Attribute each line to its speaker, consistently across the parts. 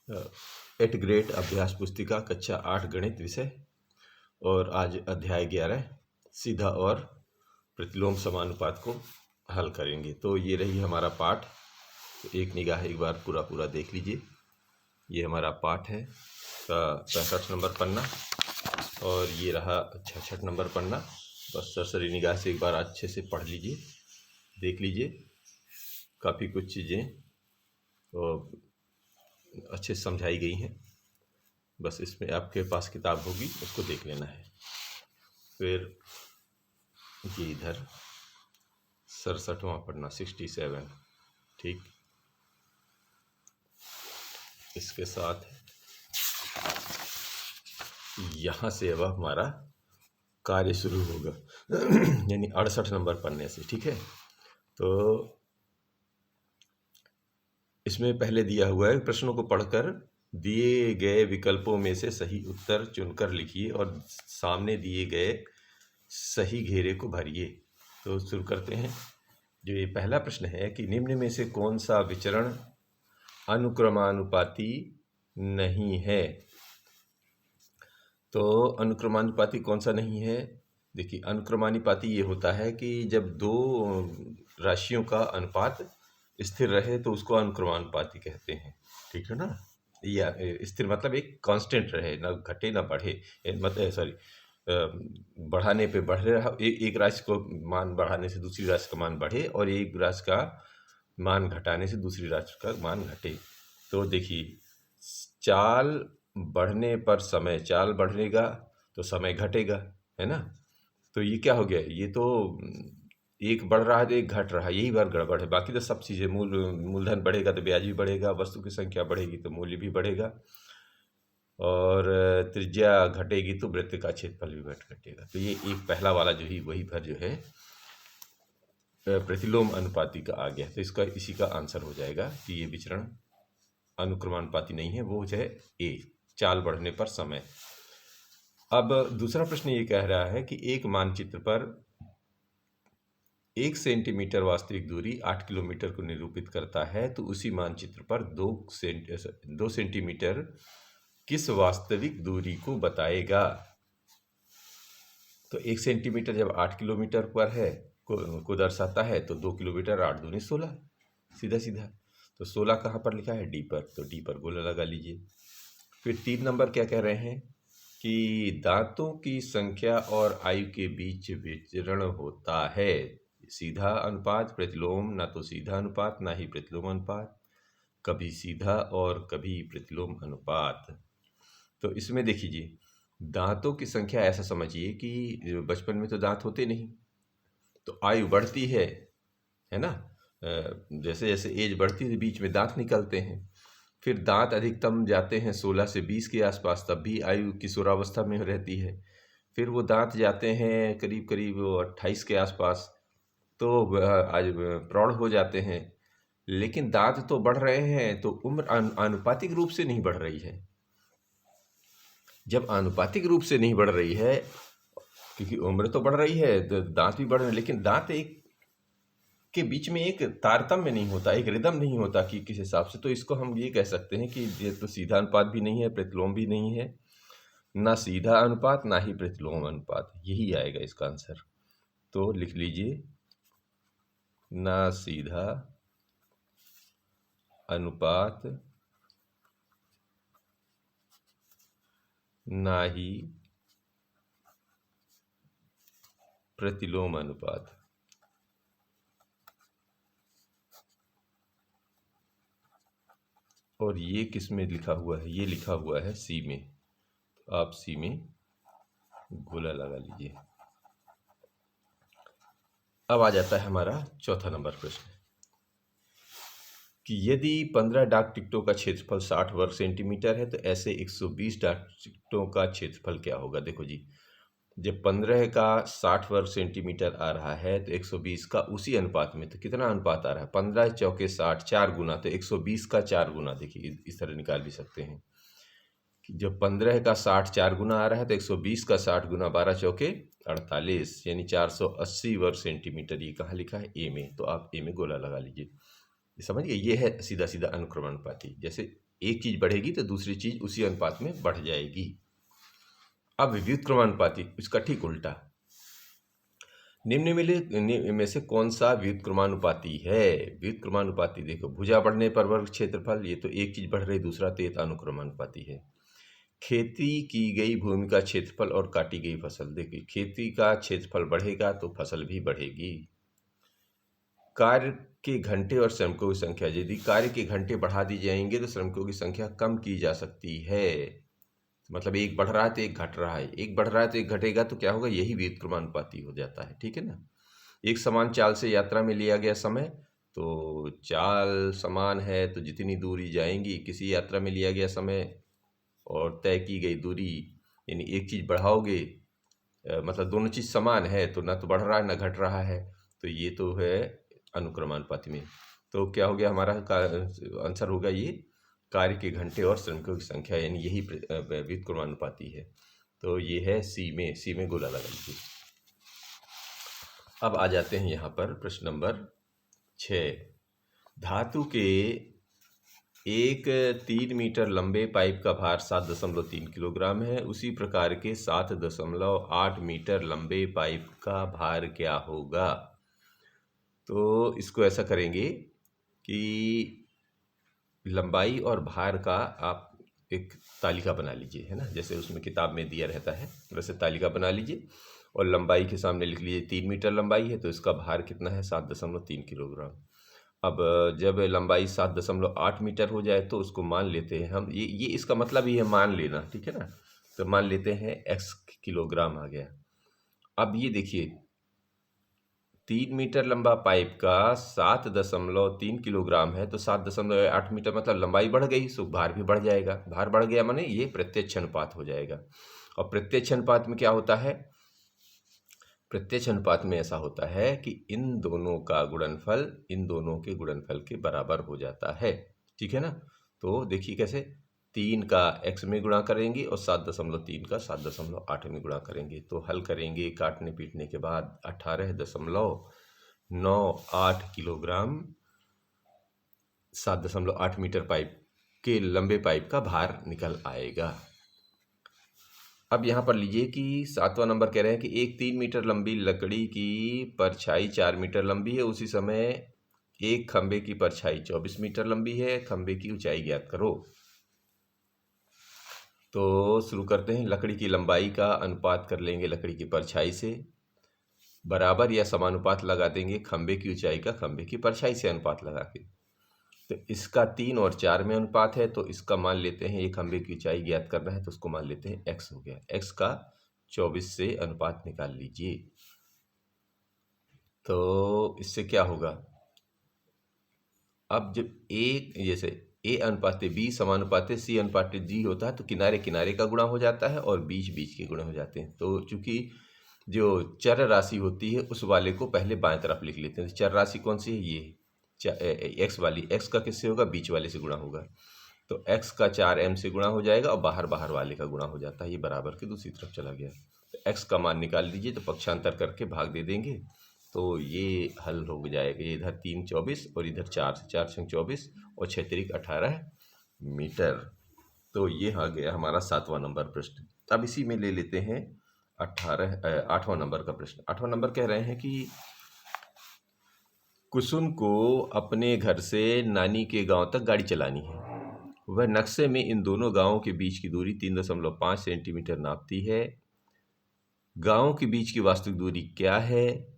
Speaker 1: Eight grade अभ्यास पुस्तिका कक्षा 8 गणित विषय। और आज अध्याय 11 सीधा और प्रतिलोम समानुपात को हल करेंगे। तो ये रही हमारा पाठ। तो एक निगाह एक बार पूरा देख लीजिए। ये हमारा पाठ है 65 नंबर पन्ना और ये रहा 66 नंबर पन्ना। बस सरसरी निगाह से एक बार अच्छे से पढ़ लीजिए, देख लीजिए। काफ़ी कुछ चीज़ें तो अच्छे से समझाई गई हैं। बस इसमें आपके पास किताब होगी, उसको देख लेना है। फिर ये इधर 67वां पढ़ना 67, ठीक। इसके साथ यहाँ से अब हमारा कार्य शुरू होगा यानी 68 नंबर पढ़ने से, ठीक है। तो इसमें पहले दिया हुआ है, प्रश्नों को पढ़कर दिए गए विकल्पों में से सही उत्तर चुनकर लिखिए और सामने दिए गए सही घेरे को भरिए। तो शुरू करते हैं। जो ये पहला प्रश्न है कि निम्न में से कौन सा विचरण अनुक्रमानुपाती नहीं है। तो अनुक्रमानुपाती कौन सा नहीं है? देखिए, अनुक्रमानुपाती ये होता है कि जब दो राशियों का अनुपात स्थिर रहे तो उसको अनुक्रमानुपाती कहते हैं, ठीक है ना। या स्थिर मतलब एक कांस्टेंट रहे, ना घटे ना बढ़े, मतलब सॉरी, बढ़ाने पे बढ़ रहा, एक राशि को मान बढ़ाने से दूसरी राशि का मान बढ़े और एक राशि का मान घटाने से दूसरी राशि का मान घटे। तो देखिए, चाल बढ़ने पर समय, चाल बढ़ेगा तो समय घटेगा, है ना। तो ये क्या हो गया, ये तो एक बढ़ रहा है तो एक घट रहा है, यही बार गड़बड़ है। बाकी तो सब चीज़ें, मूलधन बढ़ेगा तो ब्याज भी बढ़ेगा, वस्तु की संख्या बढ़ेगी तो मूल्य भी बढ़ेगा, और त्रिज्या घटेगी तो वृत्त का क्षेत्रफल भी घटेगा। तो ये एक पहला वाला जो ही वही भर जो है प्रतिलोम अनुपाती का आ गया। तो इसका इसी का आंसर हो जाएगा कि ये विचरण अनुक्रमानुपाती नहीं है, वो है ए, चाल बढ़ने पर समय। अब दूसरा प्रश्न ये कह रहा है कि एक मानचित्र पर 1 सेंटीमीटर वास्तविक दूरी 8 किलोमीटर को निरूपित करता है, तो उसी मानचित्र पर 2 सेंटीमीटर किस वास्तविक दूरी को बताएगा। तो 1 सेंटीमीटर जब 8 किलोमीटर पर है को दर्शाता है तो 2 किलोमीटर 8 दूनी 16, सीधा सीधा। तो 16 कहाँ पर लिखा है? डी पर, तो डी पर गोला लगा लीजिए। फिर 3 नंबर क्या कह रहे हैं कि दांतों की संख्या और आयु के बीच विचरण होता है। सीधा अनुपात, प्रतिलोम, ना तो सीधा अनुपात ना ही प्रतिलोम अनुपात, कभी सीधा और कभी प्रतिलोम अनुपात। तो इसमें देखिए, दांतों की संख्या ऐसा समझिए कि बचपन में तो दांत होते नहीं, तो आयु बढ़ती है ना। जैसे जैसे एज बढ़ती है बीच में दांत निकलते हैं, फिर दांत अधिकतम जाते हैं 16 से 20 के आसपास, तब भी आयु किशोरावस्था में रहती है। फिर वो दांत जाते हैं करीब करीब 28 के आसपास, तो आज प्रौढ़ हो जाते हैं। लेकिन दांत तो बढ़ रहे हैं, तो उम्र आनुपातिक रूप से नहीं बढ़ रही है। जब आनुपातिक रूप से नहीं बढ़ रही है, क्योंकि उम्र तो बढ़ रही है तो दांत भी बढ़ रहे हैं, लेकिन दांत एक के बीच में एक तारतम्य नहीं होता, एक रिदम नहीं होता कि किस हिसाब से। तो इसको हम ये कह सकते हैं कि ये तो सीधा अनुपात भी नहीं है, प्रतिलोम भी नहीं है, ना सीधा अनुपात ना ही प्रतिलोम अनुपात, यही आएगा इसका आंसर। तो लिख लीजिए, ना सीधा अनुपात ना ही प्रतिलोम अनुपात। और ये किस में लिखा हुआ है? ये लिखा हुआ है सी में, तो आप सी में गोला लगा लीजिए। अब आ जाता है हमारा चौथा नंबर प्रश्न कि यदि 15 डाक टिकटों का क्षेत्रफल 60 वर्ग सेंटीमीटर है, तो ऐसे 120 डाक टिकटों का क्षेत्रफल क्या होगा। देखो जी, जब 15 का 60 वर्ग सेंटीमीटर आ रहा है तो 120 का उसी अनुपात में, तो कितना अनुपात आ रहा है? 15 चौके 60, 4 गुना, तो 120 का 4 गुना। देखिए, इस तरह निकाल भी सकते हैं कि जब 15 का 60 4 गुना आ रहा है तो 120 का 60 गुना 12 चौके 48, यानी 480 वर्ग सेंटीमीटर। ये कहाँ लिखा है? ए में, तो आप ए में गोला लगा लीजिए। समझ गए, ये है सीधा सीधा अनुक्रमानुपाती। जैसे एक चीज़ बढ़ेगी तो दूसरी चीज़ उसी अनुपात में बढ़ जाएगी। अब व्युत्क्रमानुपाती इसका ठीक उल्टा, निम्न में से कौन सा व्युत्क्रमानुपाती है? व्युत्क्रमानुपाती देखो, भुजा बढ़ने पर वर्ग क्षेत्रफल, ये तो एक चीज बढ़ रही, दूसरा तो ये तो अनुक्रमानुपाती है। खेती की गई भूमि का क्षेत्रफल और काटी गई फसल, देखिए खेती का क्षेत्रफल बढ़ेगा तो फसल भी बढ़ेगी। कार्य के घंटे और श्रमिकों की संख्या, यदि कार्य के घंटे बढ़ा दी जाएंगे तो श्रमिकों की संख्या कम की जा सकती है। मतलब एक बढ़ रहा है तो एक घट रहा है, एक बढ़ रहा है तो एक घटेगा, तो क्या होगा, यही व्युत्क्रमानुपाती हो जाता है। ठीक है ना। एक समान चाल से यात्रा में लिया गया समय, तो चाल समान है तो जितनी दूरी जाएंगी, किसी यात्रा में लिया गया समय और तय की गई दूरी, यानी एक चीज़ बढ़ाओगे मतलब दोनों चीज़ समान है तो ना तो बढ़ रहा है ना घट रहा है, तो ये तो है अनुक्रमानुपाती में। तो क्या हो गया हमारा आंसर होगा ये कार्य के घंटे और श्रमिकों की संख्या, यानी यही व्युत्क्रमानुपाती है। तो ये है सी में गोला लगा लीजिए। अब आ जाते हैं यहाँ पर प्रश्न नंबर 6। धातु के एक 3 मीटर लंबे पाइप का भार 7.3 किलोग्राम है, उसी प्रकार के 7.8 मीटर लंबे पाइप का भार क्या होगा? तो इसको ऐसा करेंगे कि लंबाई और भार का आप एक तालिका बना लीजिए, है ना, जैसे उसमें किताब में दिया रहता है वैसे तालिका बना लीजिए और लंबाई के सामने लिख लीजिए 3 मीटर लंबाई है तो इसका भार कितना है 7.3 किलोग्राम। अब जब लंबाई 7.8 मीटर हो जाए तो उसको मान लेते हैं हम, ये इसका मतलब ही है मान लेना, ठीक है ना। तो मान लेते हैं x किलोग्राम आ गया। अब ये देखिए 3 मीटर लंबा पाइप का 7.3 किलोग्राम है तो 7.8 मीटर मतलब लंबाई बढ़ गई, सो भार भी बढ़ जाएगा। भार बढ़ गया माने ये प्रत्यक्ष अनुपात हो जाएगा। और प्रत्यक्ष अनुपात में क्या होता है, प्रत्यक्ष अनुपात में ऐसा होता है कि इन दोनों का गुणनफल इन दोनों के गुणनफल के बराबर हो जाता है। ठीक है ना। तो देखिए कैसे 3 का x में गुणा करेंगे और 7.3 का 7.8 में गुणा करेंगे, तो हल करेंगे काटने पीटने के बाद 18.98 किलोग्राम 7.8 मीटर पाइप के लंबे पाइप का भार निकल आएगा। अब यहाँ पर लीजिए कि 7वां नंबर कह रहे हैं कि एक 3 मीटर लंबी लकड़ी की परछाई 4 मीटर लंबी है, उसी समय एक खंबे की परछाई 24 मीटर लंबी है, खंबे की ऊंचाई ज्ञात करो। तो शुरू करते हैं। लकड़ी की लंबाई का अनुपात कर लेंगे लकड़ी की परछाई से, बराबर या समानुपात लगा देंगे खंबे की ऊंचाई का खंबे की परछाई से अनुपात लगा के। तो इसका 3 और 4 में अनुपात है तो इसका मान लेते हैं, ये खंबे की ऊंचाई ज्ञात करना है तो उसको मान लेते हैं x हो गया। x का 24 से अनुपात निकाल लीजिए। तो इससे क्या होगा, अब जब एक जैसे a अनुपात b समानुपात c अनुपात d होता है तो किनारे किनारे का गुणा हो जाता है और बीच बीच के गुणा हो जाते हैं। तो चूंकि जो चर राशि होती है उस वाले को पहले बाएं तरफ लिख लेते हैं। चर राशि कौन सी है, ये x वाली, x का किससे होगा, बीच वाले से गुणा होगा। तो x का 4m से गुणा हो जाएगा और बाहर बाहर वाले का गुणा हो जाता है, ये बराबर के दूसरी तरफ चला गया। तो x का मान निकाल लीजिए, तो पक्षांतर करके भाग दे देंगे तो ये हल हो जाएगा। ये इधर 3 24 और इधर 4 से 4 6 24 और 6 3 18 मीटर। तो ये आ गया हमारा 7वां नंबर प्रश्न। अब इसी में ले लेते हैं 8वां नंबर का प्रश्न। 8वां नंबर कह रहे हैं कि कुसुम को अपने घर से नानी के गांव तक गाड़ी चलानी है। वह नक्शे में इन दोनों गांवों के बीच की दूरी 3.5 सेंटीमीटर नापती है। गांवों के बीच की वास्तविक दूरी क्या है?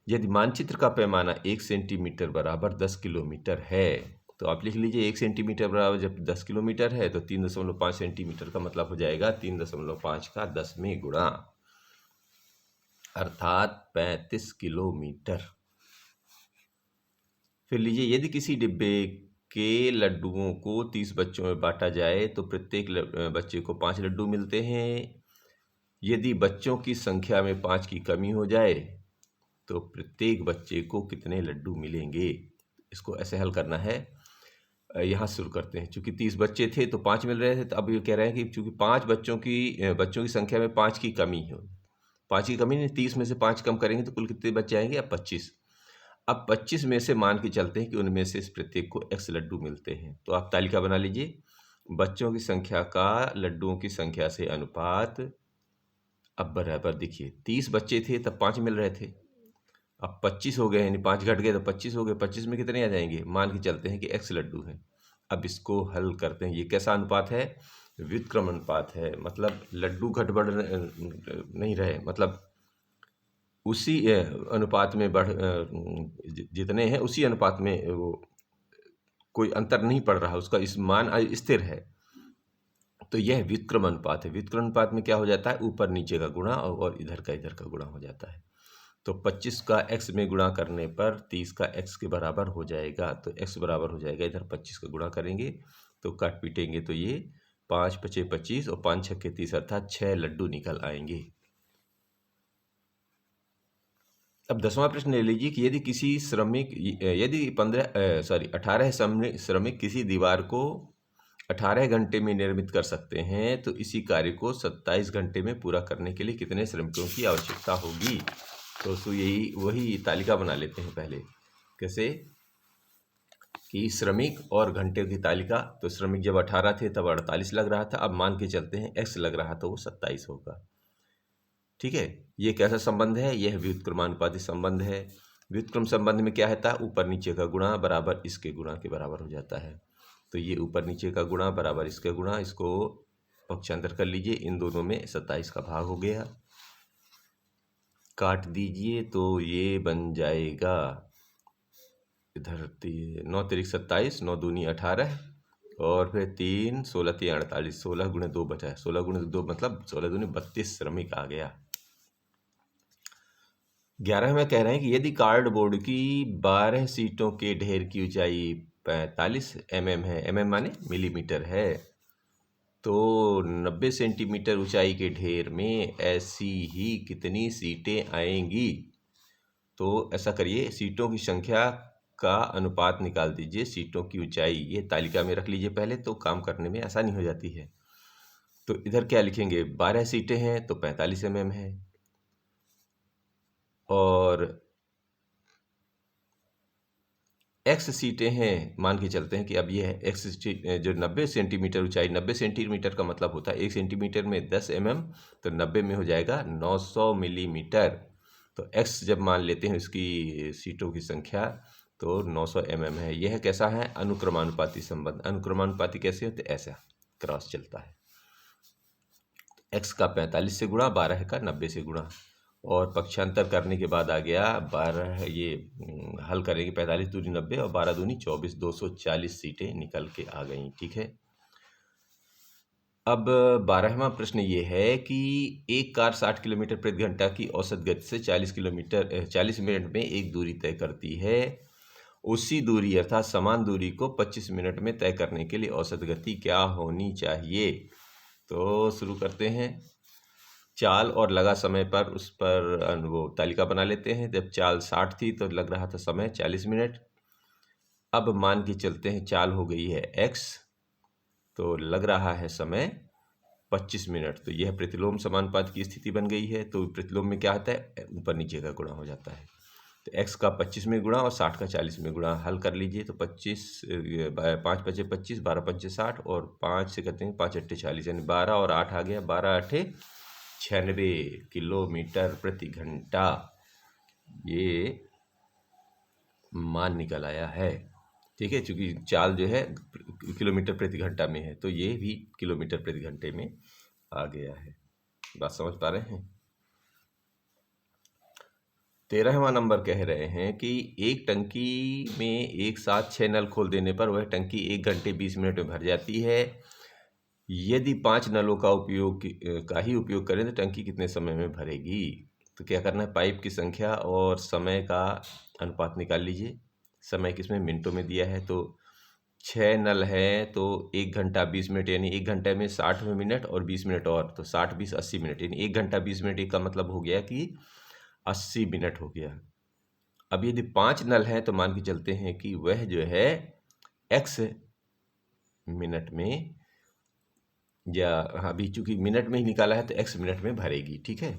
Speaker 1: यदि मानचित्र का पैमाना 1 सेंटीमीटर बराबर 10 किलोमीटर है, तो आप लिख लीजिए 1 सेंटीमीटर बराबर जब 10 किलोमीटर है तो 3.5 सेंटीमीटर का मतलब हो जाएगा 3.5 का 10 में गुणा, अर्थात 35 किलोमीटर। फिर लीजिए यदि किसी डिब्बे के लड्डुओं को 30 बच्चों में बांटा जाए तो प्रत्येक बच्चे को 5 लड्डू मिलते हैं। यदि बच्चों की संख्या में 5 की कमी हो जाए तो प्रत्येक बच्चे को कितने लड्डू मिलेंगे? इसको ऐसे हल करना है। यहाँ शुरू करते हैं। चूंकि 30 बच्चे थे तो 5 मिल रहे थे, तो अब ये कह रहे हैं कि चूंकि 5 बच्चों की संख्या में 5 की कमी हो, 5 की कमी नहीं, 30 में से 5 कम करेंगे तो कुल कितने बच जाएंगे? अब 25। अब 25 में से मान के चलते हैं कि उनमें से इस प्रत्येक को x लड्डू मिलते हैं। तो आप तालिका बना लीजिए। बच्चों की संख्या का लड्डुओं की संख्या से अनुपात। अब बराबर देखिए 30 बच्चे थे तब 5 मिल रहे थे। अब 25 हो गए, यानी 5 घट गए तो 25 हो गए। 25 में कितने आ जाएंगे? मान के चलते हैं कि x लड्डू हैं। अब इसको हल करते हैं। ये कैसा अनुपात है? व्युत्क्रम अनुपात है। मतलब लड्डू घट बढ़ नहीं रहे, मतलब उसी अनुपात में जितने हैं उसी अनुपात में वो कोई अंतर नहीं पड़ रहा, उसका इस मान स्थिर है। तो यह व्युत्क्रम अनुपात है। व्युत्क्रम अनुपात में क्या हो जाता है? ऊपर नीचे का गुणा और इधर का गुणा हो जाता है। तो 25 का x में गुणा करने पर 30 का x के बराबर हो जाएगा। तो x बराबर हो जाएगा, इधर 25 का गुणा करेंगे तो काट पीटेंगे तो ये 5 पचे 25 और 5 छक्के 30 अर्थात 6 लड्डू निकल आएंगे। अब 10वां प्रश्न ले लीजिए कि यदि किसी श्रमिक यदि 18 श्रमिक किसी दीवार को 18 घंटे में निर्मित कर सकते हैं तो इसी कार्य को 27 घंटे में पूरा करने के लिए कितने श्रमिकों की आवश्यकता होगी? तो यही वही तालिका बना लेते हैं पहले। कैसे कि श्रमिक और घंटे की तालिका। तो श्रमिक जब 18 थे तब 48 लग रहा था, अब मान के चलते हैं x लग रहा तो वो 27 होगा। ठीक है, ये कैसा संबंध है? यह व्युत्क्रमानुपाती संबंध है। व्युत्क्रम संबंध में क्या होता है? ऊपर नीचे का गुणा बराबर इसके गुणा के बराबर हो जाता है। तो ये ऊपर नीचे का गुणा बराबर इसके गुणा, इसको पक्षांतर कर लीजिए। इन दोनों में 27 का भाग हो गया, काट दीजिए तो ये बन जाएगा इधर 9 तिरिक 27, 9 दूनी 18 और फिर 3 16 3 48, 16 गुणे 2 बचा है। 16 गुणे 2 मतलब 16 दूनी 32 श्रमिक आ गया। 11 में कह रहे हैं कि यदि कार्डबोर्ड की 12 सीटों के ढेर की ऊंचाई 45 mm है, mm माने मिलीमीटर है, तो 90 सेंटीमीटर ऊंचाई के ढेर में ऐसी ही कितनी सीटें आएंगी? तो ऐसा करिए, सीटों की संख्या का अनुपात निकाल दीजिए सीटों की ऊंचाई, ये तालिका में रख लीजिए पहले, तो काम करने में आसानी हो जाती है। तो इधर क्या लिखेंगे? 12 सीटें हैं तो 45 mm है, और x सीटें हैं, मान के चलते हैं कि अब ये है x जो 90 सेंटीमीटर ऊंचाई, 90 सेंटीमीटर का मतलब होता है 1 सेंटीमीटर में 10 mm, तो 90 में हो जाएगा 900 मिलीमीटर। तो x जब मान लेते हैं उसकी सीटों की संख्या तो 900 mm है। यह कैसा है? अनुक्रमानुपाती संबंध। अनुक्रमानुपाती कैसे होते? ऐसा क्रॉस चलता है, x का 45 से गुणा, 12 का 90 से गुणा, और पक्षांतर करने के बाद आ गया 12, ये हल करेंगे 45 दूनी 90 और 12 दूनी 24, 240 सीटें निकल के आ गई। ठीक है, अब 12वां प्रश्न ये है कि एक कार 60 किलोमीटर प्रति घंटा की औसत गति से 40 मिनट में एक दूरी तय करती है। उसी दूरी अर्थात समान दूरी को 25 मिनट में तय करने के लिए औसत गति क्या होनी चाहिए? तो शुरू करते हैं। चाल और लगा समय पर उस पर वो तालिका बना लेते हैं। जब चाल 60 थी तो लग रहा था समय 40 मिनट। अब मान के चलते हैं चाल हो गई है x, तो लग रहा है समय 25 मिनट। तो यह प्रतिलोम समानुपात की स्थिति बन गई है। तो प्रतिलोम में क्या होता है? ऊपर नीचे का गुणा हो जाता है। तो x का 25 में गुणा और 60 का 40 में गुणा, हल कर लीजिए तो 25 5 पचे 25, 12 पंचे 60 और 5 से करते हैं 5 अट्ठे 40, यानी 12 और 8 आ गया, 12 अट्ठे 96 किलोमीटर प्रति घंटा ये मान निकल आया है। ठीक है, चूंकि चाल जो है किलोमीटर प्रति घंटा में है तो ये भी किलोमीटर प्रति घंटे में आ गया है। बात समझ पा रहे हैं? 13वां नंबर कह रहे हैं कि एक टंकी में एक साथ 6 नल खोल देने पर वह टंकी 1 घंटे 20 मिनट में भर जाती है। यदि 5 नलों का ही उपयोग करें तो टंकी कितने समय में भरेगी? तो क्या करना है? पाइप की संख्या और समय का अनुपात निकाल लीजिए। समय किसमें? मिनटों में दिया है। तो 6 नल है तो 1 घंटा 20 मिनट, यानी 1 घंटे में 60 मिनट और 20 मिनट और, तो 60 20 80 मिनट, यानी 1 घंटा 20 मिनट का मतलब हो गया कि 80 मिनट हो गया। अब यदि 5 नल हैं तो मान के चलते हैं कि वह जो है x मिनट में, या अभी चूंकि मिनट में ही निकाला है तो x मिनट में भरेगी। ठीक है,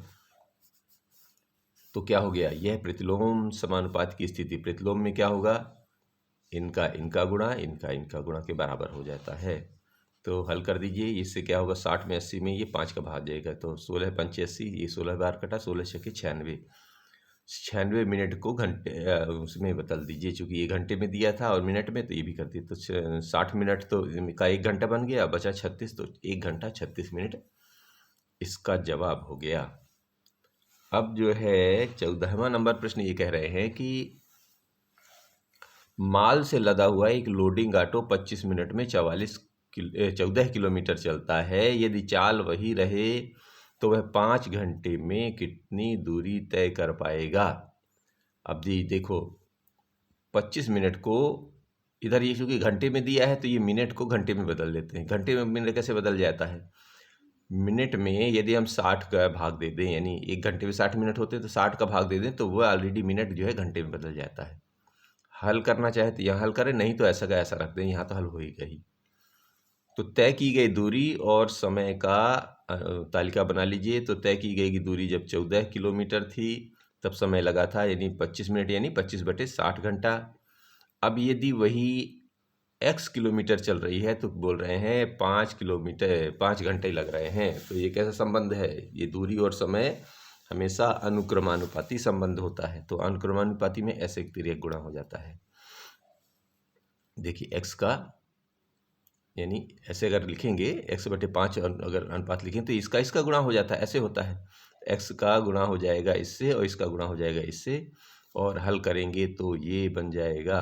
Speaker 1: तो क्या हो गया, यह प्रतिलोम समानुपात की स्थिति। प्रतिलोम में क्या होगा, इनका इनका गुणा इनका इनका गुणा के बराबर हो जाता है। तो हल कर दीजिए, इससे क्या होगा, 60 में 80 में ये 5 का भाग जाएगा, तो 16 पंचे 80, ये 16 बार कटा, 16 छक्के 96, 96 मिनट को घंटे उसमें बदल दीजिए, चूँकि ये घंटे में दिया था और मिनट में, तो ये भी कर दिए, तो 60 मिनट तो का 1 घंटा बन गया, बचा 36, तो 1 घंटा 36 मिनट इसका जवाब हो गया। अब जो है 14वां नंबर प्रश्न ये कह रहे हैं कि माल से लदा हुआ एक लोडिंग ऑटो 25 मिनट में 14 किलोमीटर चलता है। यदि चाल वही रहे तो वह 5 घंटे में कितनी दूरी तय कर पाएगा। अब जी देखो, 25 मिनट को इधर ये क्योंकि घंटे में दिया है तो ये मिनट को घंटे में बदल देते हैं। घंटे में मिनट कैसे बदल जाता है, मिनट में यदि हम 60 का भाग दे दें, यानी 1 घंटे में 60 मिनट होते हैं, तो 60 का भाग दे दें तो वह ऑलरेडी मिनट जो है घंटे में बदल जाता है। हल करना चाहे तो यहाँ हल करें, नहीं तो ऐसा का ऐसा रख दें, यहाँ तो हल होएगा ही। तो तय की गई दूरी और समय का तालिका बना लीजिए। तो तय की गई दूरी जब 14 किलोमीटर थी तब समय लगा था यानी 25 मिनट, यानी 25/60 घंटा। अब यदि वही x किलोमीटर चल रही है तो बोल रहे हैं 5 घंटे लग रहे हैं। तो ये कैसा संबंध है, ये दूरी और समय हमेशा अनुक्रमानुपाती संबंध होता है। तो अनुक्रमानुपाती में ऐसे तिर्यक गुणा हो जाता है। देखिए x का यानी ऐसे अगर लिखेंगे x/5 अगर अनुपात लिखें तो इसका इसका गुणा हो जाता है, ऐसे होता है। x का गुणा हो जाएगा इससे और इसका गुणा हो जाएगा इससे, और हल करेंगे तो ये बन जाएगा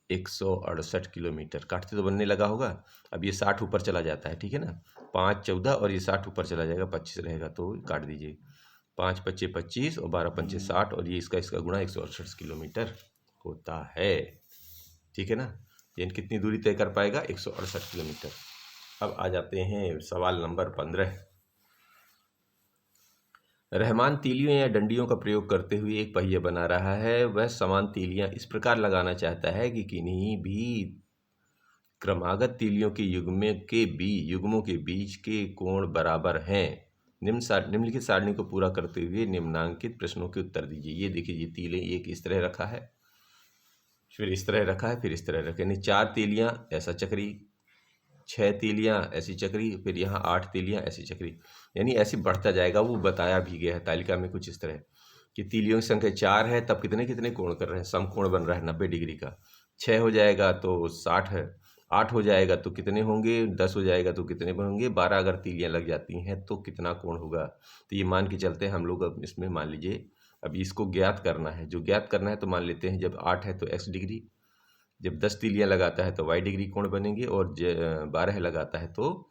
Speaker 1: 168 किलोमीटर। काटते तो बनने लगा होगा, अब ये 60 ऊपर चला जाता है, ठीक है ना, 5 14 और ये 60 ऊपर चला जाएगा, 25 रहेगा, तो काट दीजिए। 5 पच्चे 25 और 12 पंचे 60 और ये इसका गुणा 168 किलोमीटर होता है, ठीक है ना। यानी कितनी दूरी तय कर पाएगा, 168 किलोमीटर। अब आ जाते हैं सवाल नंबर 15। रहमान तीलियों या डंडियों का प्रयोग करते हुए एक पहिया बना रहा है। वह समान तीलियां इस प्रकार लगाना चाहता है कि किन्हीं भी क्रमागत तीलियों के युग्मों के बीच के कोण बराबर हैं। निम्नलिखित सारणी को पूरा करते हुए निम्नांकित प्रश्नों के उत्तर दीजिए। ये देखिए, ये तीले एक इस तरह रखा है, फिर इस तरह रखा है, फिर इस तरह रखा है, यानी 4 तीलियां ऐसा चक्री, 6 तीलियां ऐसी चक्री, फिर यहाँ 8 तीलियां ऐसी चक्री, यानी ऐसे बढ़ता जाएगा। वो बताया भी गया है तालिका में कुछ इस तरह कि तीलियों की संख्या 4 है तब कितने कितने कोण कर रहे हैं, समकोण बन रहा है 90 डिग्री का। 6 हो जाएगा तो 60 है, 8 हो जाएगा तो कितने होंगे, 10 हो जाएगा तो कितने होंगे, 12 अगर तीलियां लग जाती हैं तो कितना कोण होगा। तो ये मान के चलते हैं हम लोग। अब इसमें मान लीजिए अभी इसको ज्ञात करना है, जो ज्ञात करना है तो मान लेते हैं जब 8 है तो x डिग्री, जब 10 तीलियां लगाता है तो y डिग्री कोण बनेंगे, और 12 लगाता है तो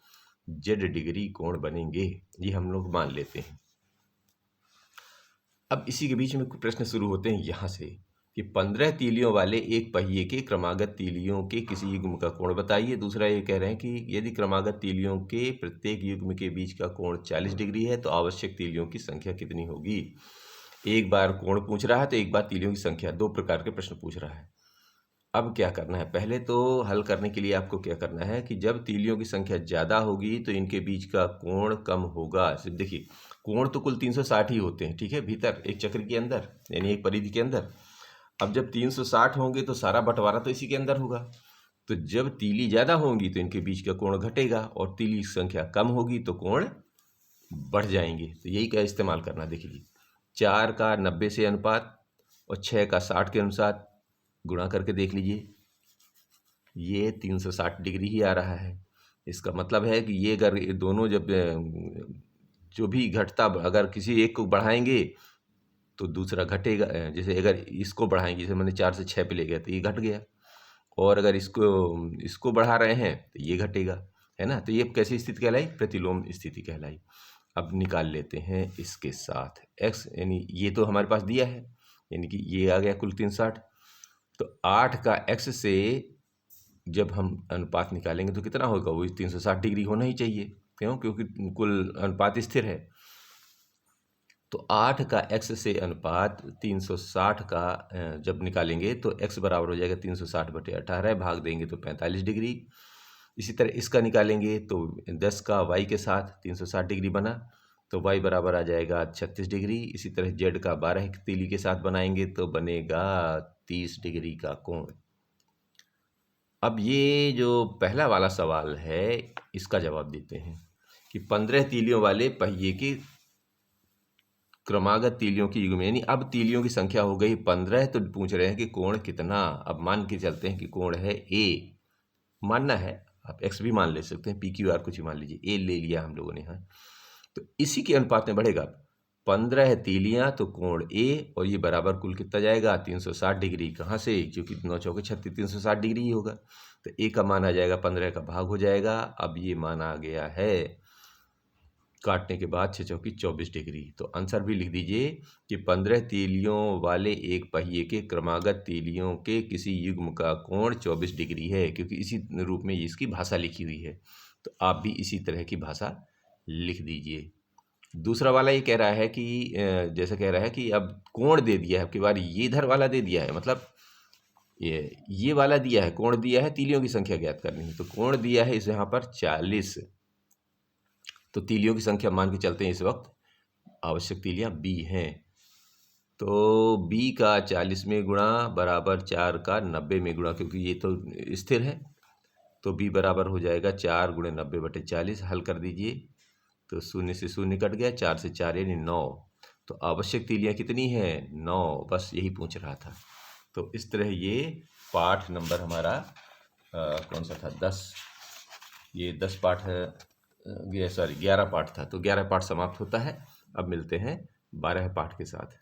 Speaker 1: z डिग्री कोण बनेंगे। ये हम लोग मान लेते हैं। अब इसी के बीच में प्रश्न शुरू होते हैं यहाँ से कि 15 तीलियों वाले एक पहिए के क्रमागत तीलियों के किसी युग्म का कोण बताइए। दूसरा ये कह रहे हैं कि यदि क्रमागत तीलियों के प्रत्येक युग्म के बीच का कोण 40 डिग्री है तो आवश्यक तीलियों की संख्या कितनी होगी। एक बार कोण पूछ रहा है तो एक बार तीलियों की संख्या, 2 प्रकार के प्रश्न पूछ रहा है। अब क्या करना है, पहले तो हल करने के लिए आपको क्या करना है कि जब तीलियों की संख्या ज़्यादा होगी तो इनके बीच का कोण कम होगा। सिर्फ देखिए, कोण तो कुल 360 ही होते हैं, ठीक है, भीतर एक चक्र के अंदर यानी एक परिधि के अंदर। अब जब 360 होंगे तो सारा बंटवारा तो इसी के अंदर होगा। तो जब तीली ज़्यादा होंगी तो इनके बीच का कोण घटेगा, और तीली की संख्या कम होगी तो कोण बढ़ जाएंगे। तो यही का इस्तेमाल करना। देखिए, 4 का 90 से अनुपात और 6 का 60 के अनुसार गुणा करके देख लीजिए, ये 360 डिग्री ही आ रहा है। इसका मतलब है कि ये अगर ये दोनों जब जो भी घटता, अगर किसी एक को बढ़ाएंगे तो दूसरा घटेगा। जैसे अगर इसको बढ़ाएंगे, जैसे मैंने 4 से 6 पे ले गया तो ये घट गया, और अगर इसको बढ़ा रहे हैं तो ये घटेगा, है ना। तो ये कैसी स्थिति कहलाई, प्रतिलोम स्थिति कहलाई। अब निकाल लेते हैं इसके साथ x, यानी ये तो हमारे पास दिया है, यानी कि ये आ गया कुल 360। तो 8 का x से जब हम अनुपात निकालेंगे तो कितना होगा, वो 360 डिग्री होना ही चाहिए। क्यों, क्योंकि कुल अनुपात स्थिर है। तो 8 का x से अनुपात 360 का जब निकालेंगे तो x बराबर हो जाएगा 360/18, भाग देंगे तो 45 डिग्री। इसी तरह इसका निकालेंगे तो 10 का y के साथ 360 डिग्री बना, तो y बराबर आ जाएगा 36 डिग्री। इसी तरह z का 12 तीली के साथ बनाएंगे तो बनेगा 30 डिग्री का कोण। अब ये जो पहला वाला सवाल है इसका जवाब देते हैं कि 15 तीलियों वाले पहिए की क्रमागत तीलियों की युग्म, यानी अब तीलियों की संख्या हो गई 15, तो पूछ रहे हैं कि कोण कितना। अब मान के चलते हैं कि कोण है ए, मानना है, आप एक्स भी मान ले सकते हैं, पी क्यू आर कुछ भी मान लीजिए, ए ले लिया हम लोगों ने यहाँ। तो इसी के अनुपात में बढ़ेगा। 15 तीलियाँ तो कोण ए, और ये बराबर कुल कितना जाएगा 360 डिग्री। कहाँ से, क्योंकि 9 चौके 36, 360 डिग्री ही होगा। तो ए का मान आ जाएगा 15 का भाग हो जाएगा। अब ये मान आ गया है काटने के बाद 6 चौकी 24 डिग्री। तो आंसर भी लिख दीजिए कि 15 तीलियों वाले एक पहिए के क्रमागत तीलियों के किसी युग्म का कोण 24 डिग्री है, क्योंकि इसी रूप में इसकी भाषा लिखी हुई है। तो आप भी इसी तरह की भाषा लिख दीजिए। दूसरा वाला ये कह रहा है कि जैसे कह रहा है कि अब कोण दे दिया है, अब की बार ये इधर वाला दे दिया है, मतलब ये वाला दिया है, कोण दिया है, तीलियों की संख्या ज्ञात करनी है। तो कोण दिया है इस यहाँ पर 40, तो तीलियों की संख्या मान के चलते हैं इस वक्त आवश्यक तीलियां b हैं। तो b का 40 में गुणा बराबर 4 का 90 में गुणा, क्योंकि ये तो स्थिर है, तो b बराबर हो जाएगा 4 गुणे 90/40। हल कर दीजिए तो 0 से 0 कट गया, 4 से 4 यानी 9। तो आवश्यक तीलियां कितनी हैं 9, बस यही पूछ रहा था। तो इस तरह ये पाठ नंबर हमारा कौन सा था 10, ये 10 पाठ है, सॉरी 11 पाठ था। तो 11 पाठ समाप्त होता है। अब मिलते हैं 12 पाठ के साथ।